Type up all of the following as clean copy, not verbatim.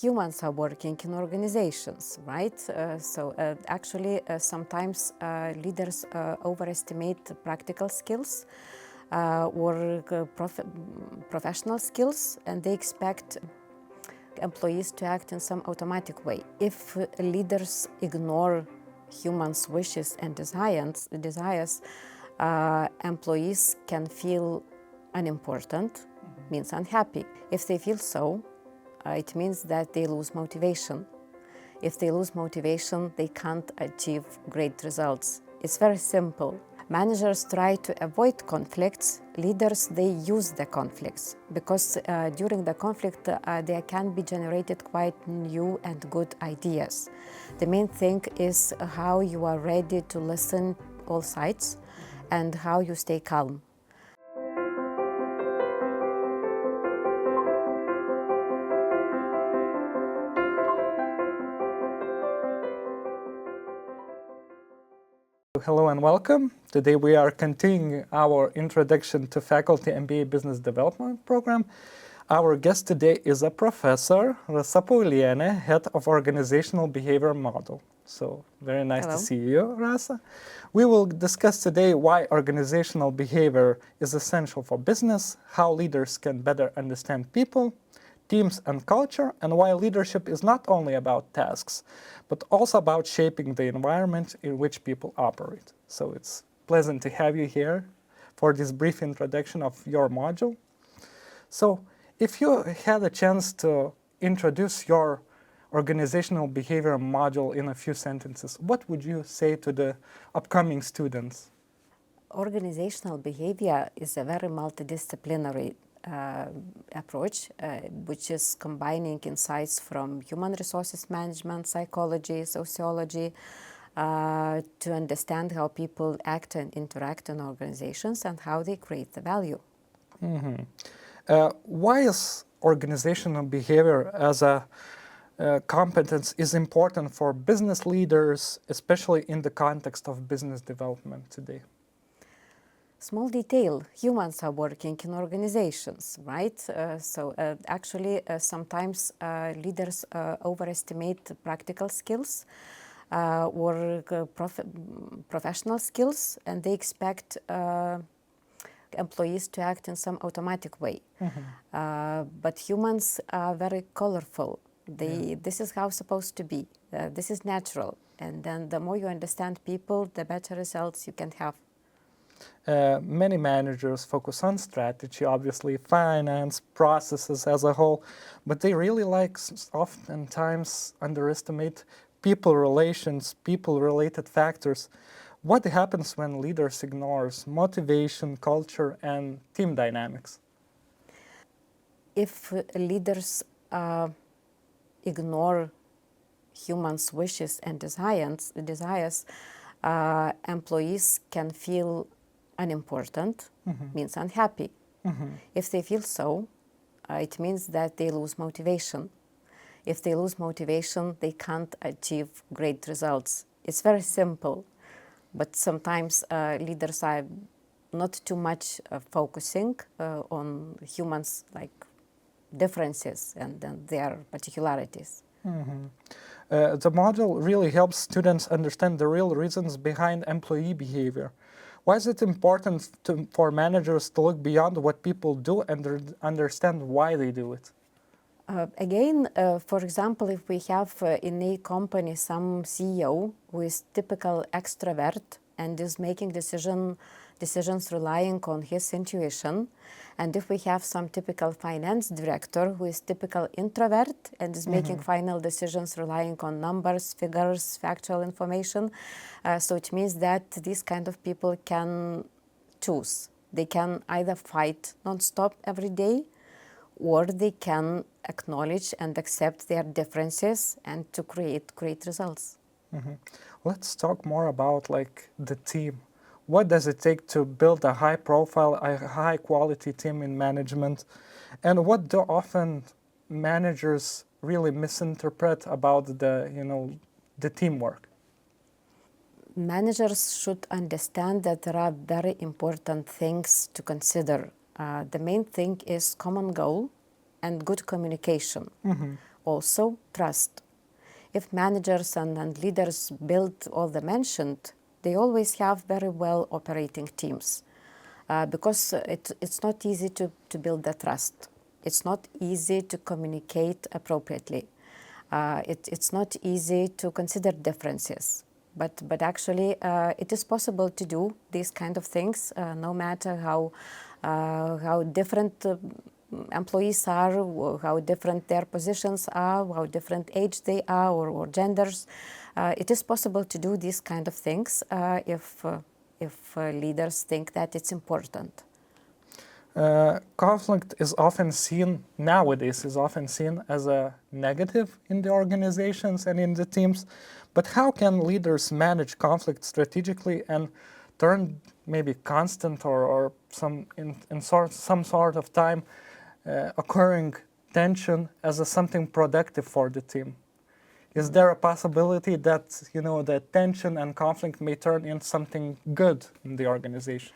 humans are working in organizations, right? Sometimes leaders overestimate practical skills or professional skills, and they expect employees to act in some automatic way. If leaders ignore humans' wishes and desires, employees can feel unimportant, means unhappy. If they feel so, it means that they lose motivation. If they lose motivation, they can't achieve great results. It's very simple. Managers try to avoid conflicts. Leaders, they use the conflicts because during the conflict, there can be generated quite new and good ideas. The main thing is how you are ready to listen all sides and how you stay calm. Hello and welcome. Today we are continuing our introduction to faculty MBA Business Development program. Our guest today is a professor, Rasa Paulienė, head of organizational behavior model. So very nice Hello. to see you, Rasa. We will discuss today why organizational behavior is essential for business, how leaders can better understand people, teams and culture, and why leadership is not only about tasks, but also about shaping the environment in which people operate. So it's pleasant to have you here for this brief introduction of your module. So if you had a chance to introduce your organizational behavior module in a few sentences, what would you say to the upcoming students? Organizational behavior is a very multidisciplinary approach, which is combining insights from human resources management, psychology, sociology, to understand how people act and interact in organizations and how they create the value. Why is organizational behavior as a competence is important for business leaders, especially in the context of business development today? Small detail, humans are working in organizations, right? Sometimes leaders overestimate practical skills or professional skills, and they expect employees to act in some automatic way. But humans are very colorful. This is how it's supposed to be. This is natural. And then the more you understand people, the better results you can have. Many managers focus on strategy, obviously finance, processes as a whole, but they really oftentimes underestimate people relations, people-related factors. What happens when leaders ignores motivation, culture, and team dynamics? If leaders ignore humans' wishes and desires, employees can feel unimportant, means unhappy. If they feel so, it means that they lose motivation. If they lose motivation, they can't achieve great results. It's very simple, but sometimes leaders are not too much focusing on humans' differences and their particularities. The model really helps students understand the real reasons behind employee behavior. Why is it important for managers to look beyond what people do and understand why they do it? For example, if we have in a company some CEO who is typical extrovert and is making decisions relying on his intuition, and if we have some typical finance director who is typical introvert and is making final decisions relying on numbers, figures, factual information, so it means that these kind of people can choose. They can either fight non-stop every day, or they can acknowledge and accept their differences and to create great results. Let's talk more about the team. What does it take to build a high-profile, a high-quality team in management? And what do often managers really misinterpret about the teamwork? Managers should understand that there are very important things to consider. The main thing is common goal and good communication. Also, trust. If managers and leaders build all the mentioned, they always have very well operating teams. Because it's not easy to build the trust. It's not easy to communicate appropriately. It's not easy to consider differences. But actually, it is possible to do these kind of things, no matter how different employees are, how different their positions are, how different age they are, or genders. It is possible to do these kind of things if leaders think that it's important. Conflict is often seen, nowadays, is often seen as a negative in the organizations and in the teams. But how can leaders manage conflict strategically and turn maybe constant or some sort of time occurring tension as something productive for the team? Is there a possibility that the tension and conflict may turn into something good in the organization?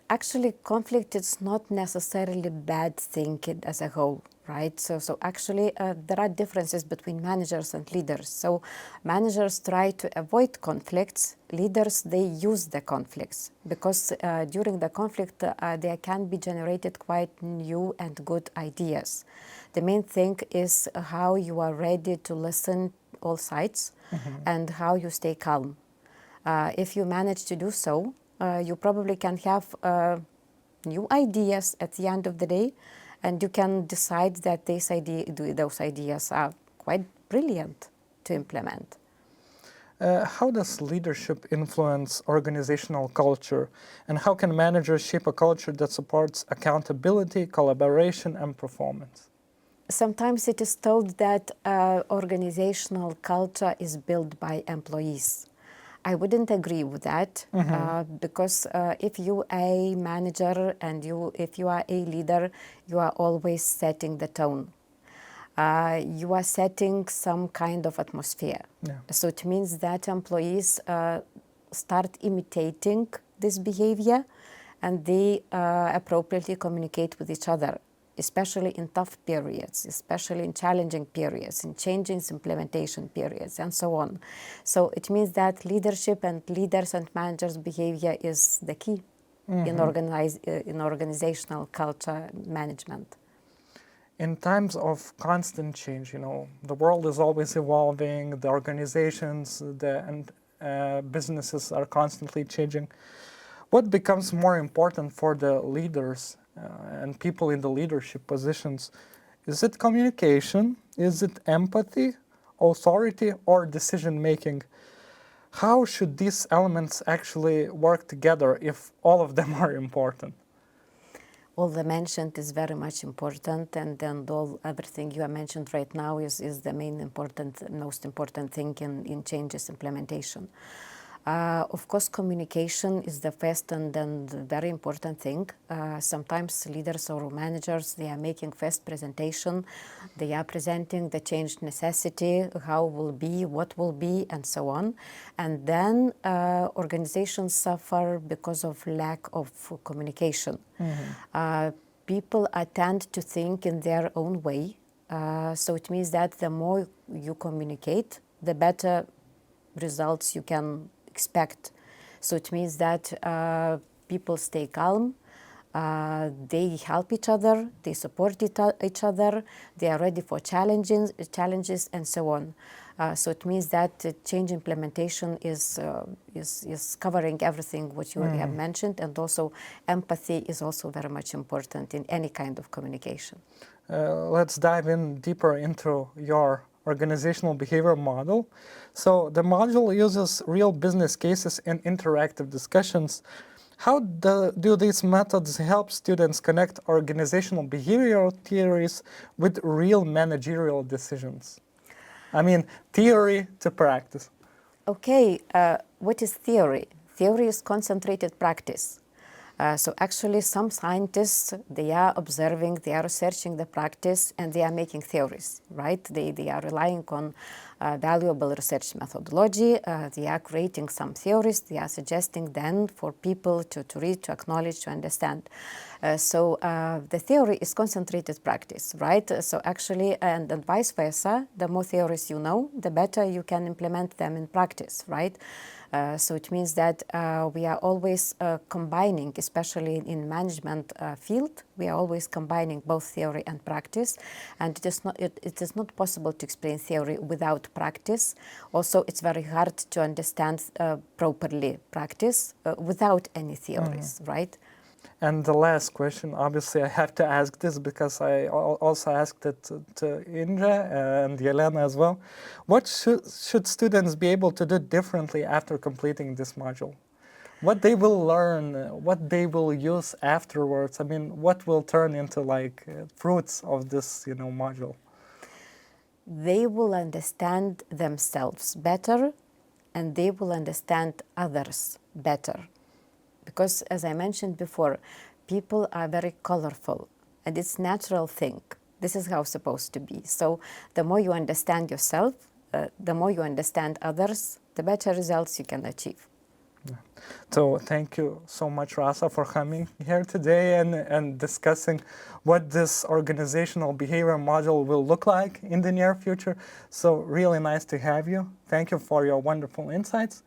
Actually, conflict is not necessarily a bad thing as a whole, right? So actually, there are differences between managers and leaders. So managers try to avoid conflicts. Leaders, they use the conflicts because during the conflict, there can be generated quite new and good ideas. The main thing is how you are ready to listen all sides and how you stay calm. If you manage to do so, you probably can have new ideas at the end of the day, and you can decide that those ideas are quite brilliant to implement. How does leadership influence organizational culture, and how can managers shape a culture that supports accountability, collaboration, and performance? Sometimes it is told that organizational culture is built by employees. I wouldn't agree with that because if you are a manager and if you are a leader, you are always setting the tone. You are setting some kind of atmosphere. Yeah. So it means that employees start imitating this behavior and they appropriately communicate with each other, especially in tough periods, especially in challenging periods, in changing implementation periods, and so on. So it means that leadership and leaders and managers' behavior is the key in organizational culture management. In times of constant change, the world is always evolving, the organizations and businesses are constantly changing. What becomes more important for the leaders and people in the leadership positions? Is it communication? Is it empathy, authority, or decision-making? How should these elements actually work together if all of them are important? All the mentioned is very much important, and then everything you have mentioned right now is the most important thing in changes implementation. Of course, communication is the first and very important thing. Sometimes leaders or managers, they are making first presentation. They are presenting the changed necessity, how will be, what will be, and so on. And then organizations suffer because of lack of communication. People tend to think in their own way. So it means that the more you communicate, the better results you can expect. So it means that people stay calm, they help each other, they support each other, they are ready for challenges, and so on. So it means that change implementation is covering everything what you have mentioned, and also empathy is also very much important in any kind of communication. Let's dive in deeper into your organizational behavior model. So the module uses real business cases and interactive discussions. How do these methods help students connect organizational behavioral theories with real managerial decisions? I mean, theory to practice. Okay, what is theory? Theory is concentrated practice. So actually some scientists, they are observing, they are researching the practice, and they are making theories, right? They are relying on valuable research methodology. They are creating some theories. They are suggesting then for people to read, to acknowledge, to understand. So the theory is concentrated practice, right? So actually, and vice versa, the more theories you know, the better you can implement them in practice, right? So it means that we are always combining, especially in management field, we are always combining both theory and practice. And it is not possible to explain theory without practice. Also, it's very hard to understand properly practice without any theories, right? And the last question, obviously I have to ask this because I also asked it to Indra and Yelena as well. What should students be able to do differently after completing this module? What they will learn, what they will use afterwards? I mean, what will turn into like fruits of this, module? They will understand themselves better and they will understand others better. Because as I mentioned before, people are very colorful and it's a natural thing. This is how it's supposed to be. So the more you understand yourself, the more you understand others, the better results you can achieve. Yeah. So thank you so much, Rasa, for coming here today and discussing what this organizational behavior module will look like in the near future. So really nice to have you. Thank you for your wonderful insights.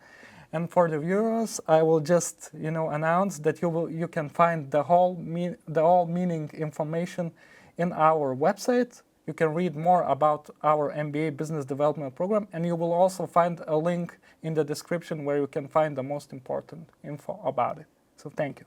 And for the viewers, I will just announce that you can find the all meaning information in our website. You can read more about our MBA Business Development program, and you will also find a link in the description where you can find the most important info about it. So thank you.